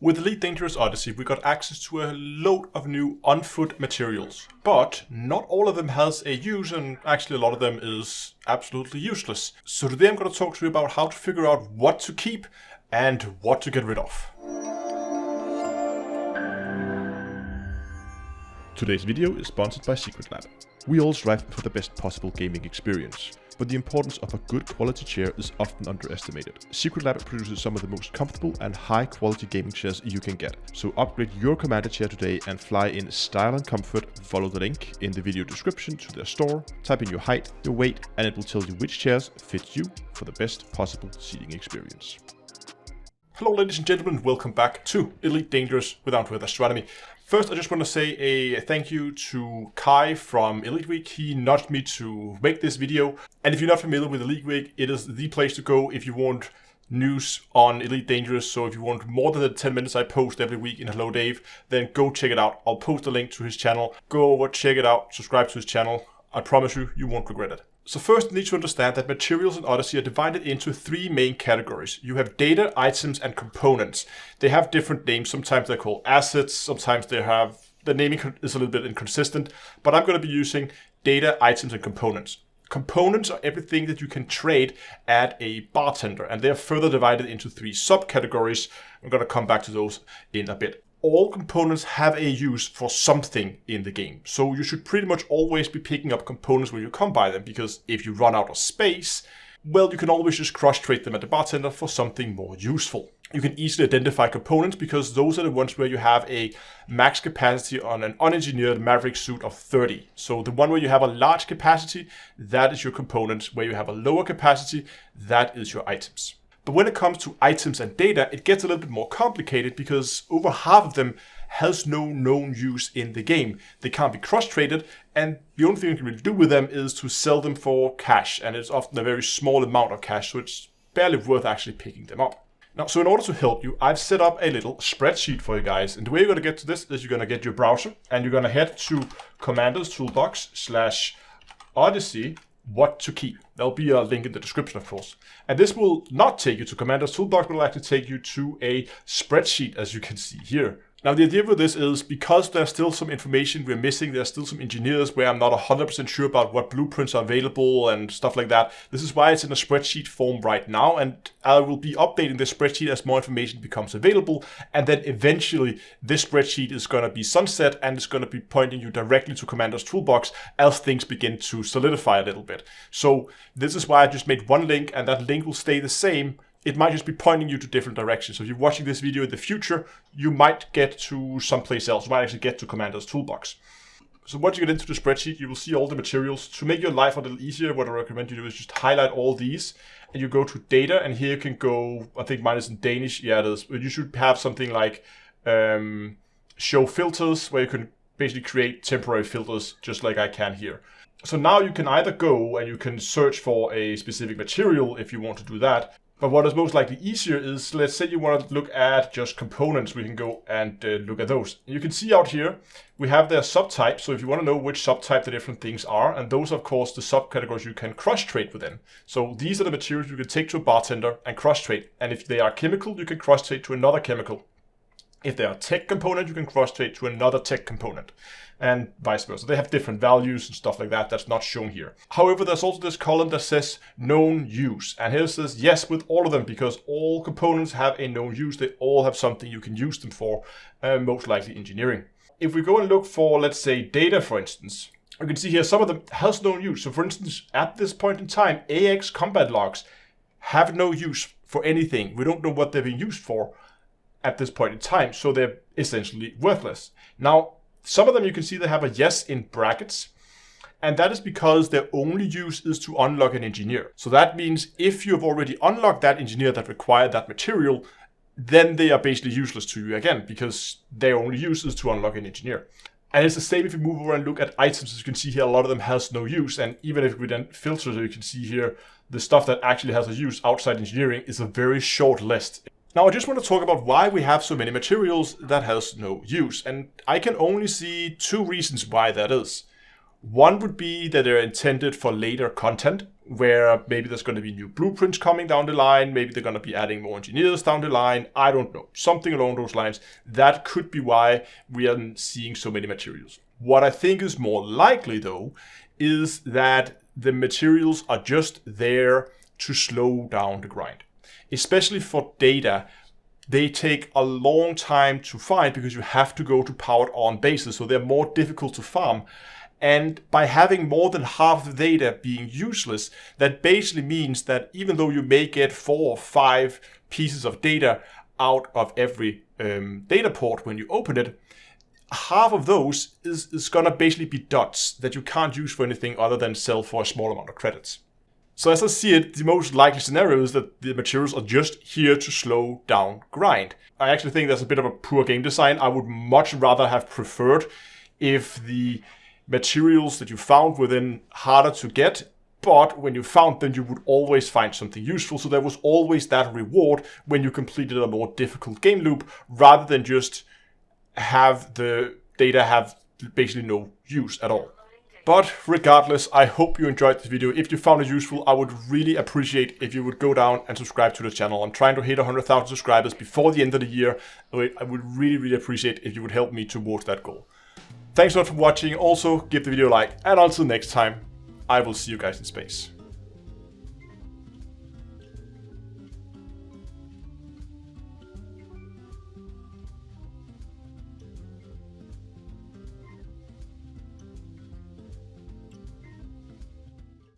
With Elite Dangerous Odyssey, we got access to a load of new on-foot materials, but not all of them has a use, and actually a lot of them is absolutely useless. So today I'm going to talk to you about how to figure out what to keep and what to get rid of. Today's video is sponsored by SecretLab. We all strive for the best possible gaming experience, but the importance of a good quality chair is often underestimated. SecretLab produces some of the most comfortable and high quality gaming chairs you can get. So upgrade your commander chair today and fly in style and comfort. Follow the link in the video description to their store, type in your height, your weight, and it will tell you which chairs fit you for the best possible seating experience. Hello ladies and gentlemen, welcome back to Elite Dangerous without Astronomy. First, I just want to say a thank you to Kai from Elite Week. He nudged me to make this video. And if you're not familiar with Elite Week, it is the place to go if you want news on Elite Dangerous. So if you want more than the 10 minutes I post every week in Hello Dave, then go check it out. I'll post a link to his channel. Go over, check it out, subscribe to his channel. I promise you, you won't regret it. So first, you need to understand that materials in Odyssey are divided into three main categories. You have data, items, and components. They have different names. Sometimes they're called assets. Sometimes the naming is a little bit inconsistent. But I'm going to be using data, items, and components. Components are everything that you can trade at a bartender, and they're further divided into three subcategories. I'm going to come back to those in a bit. All components have a use for something in the game. So you should pretty much always be picking up components when you come by them, because if you run out of space, well, you can always just cross-trade them at the bartender for something more useful. You can easily identify components because those are the ones where you have a max capacity on an unengineered Maverick suit of 30. So the one where you have a large capacity, that is your components. Where you have a lower capacity, that is your items. But when it comes to items and data, it gets a little bit more complicated because over half of them has no known use in the game. They can't be cross-traded, and the only thing you can really do with them is to sell them for cash, and it's often a very small amount of cash, so it's barely worth actually picking them up. Now, so in order to help you, I've set up a little spreadsheet for you guys, and the way you're going to get to this is you're going to get your browser, and you're going to head to Commander's Toolbox /Odyssey. What to keep. There'll be a link in the description, of course. And this will not take you to Commander's Toolbox, but will actually take you to a spreadsheet, as you can see here. Now, the idea with this is because there's still some information we're missing, there's still some engineers where I'm not 100% sure about what blueprints are available and stuff like that. This is why it's in a spreadsheet form right now, and I will be updating this spreadsheet as more information becomes available, and then eventually this spreadsheet is going to be sunset and it's going to be pointing you directly to Commander's Toolbox as things begin to solidify a little bit. So this is why I just made one link, and that link will stay the same. It might just be pointing you to different directions. So if you're watching this video in the future, you might get to someplace else. You might actually get to Commander's Toolbox. So once you get into the spreadsheet, you will see all the materials. To make your life a little easier, what I recommend you do is just highlight all these, and you go to data, and here you can go, I think mine is in Danish. Yeah, it is. But you should have something like show filters, where you can basically create temporary filters, just like I can here. So now you can either go and you can search for a specific material if you want to do that. But what is most likely easier is, let's say you want to look at just components, we can go and look at those. You can see out here, we have their subtypes. So if you want to know which subtype the different things are, and those are, of course, the subcategories you can cross-trade within. So these are the materials you can take to a bartender and cross-trade. And if they are chemical, you can cross-trade to another chemical. If they are tech component, you can cross-trade to another tech component, and vice versa. They have different values and stuff like that. That's not shown here. However, there's also this column that says known use. And here it says yes with all of them, because all components have a known use. They all have something you can use them for, most likely engineering. If we go and look for, let's say, data, for instance, you can see here some of them has known use. So for instance, at this point in time, AX combat logs have no use for anything. We don't know what they're being used for at this point in time, so they're essentially worthless. Now, some of them you can see they have a yes in brackets, and that is because their only use is to unlock an engineer. So that means if you have already unlocked that engineer that required that material, then they are basically useless to you again, because their only use is to unlock an engineer. And it's the same if you move over and look at items. As you can see here, a lot of them has no use, and even if we then filter, so you can see here, the stuff that actually has a use outside engineering is a very short list. Now, I just want to talk about why we have so many materials that has no use, and I can only see two reasons why that is. One would be that they're intended for later content, where maybe there's going to be new blueprints coming down the line, maybe they're going to be adding more engineers down the line, I don't know, something along those lines. That could be why we are seeing so many materials. What I think is more likely though, is that the materials are just there to slow down the grind. Especially for data, they take a long time to find because you have to go to powered on bases, so they're more difficult to farm. And by having more than half of the data being useless, that basically means that even though you may get 4 or 5 pieces of data out of every data port when you open it, half of those is gonna basically be dots that you can't use for anything other than sell for a small amount of credits. So as I see it, the most likely scenario is that the materials are just here to slow down grind. I actually think that's a bit of a poor game design. I would much rather have preferred if the materials that you found were then harder to get, but when you found them, you would always find something useful. So there was always that reward when you completed a more difficult game loop, rather than just have the data have basically no use at all. But regardless, I hope you enjoyed this video. If you found it useful, I would really appreciate if you would go down and subscribe to the channel. I'm trying to hit 100,000 subscribers before the end of the year. I would really appreciate if you would help me towards that goal. Thanks a lot for watching. Also, give the video a like, and until next time, I will see you guys in space.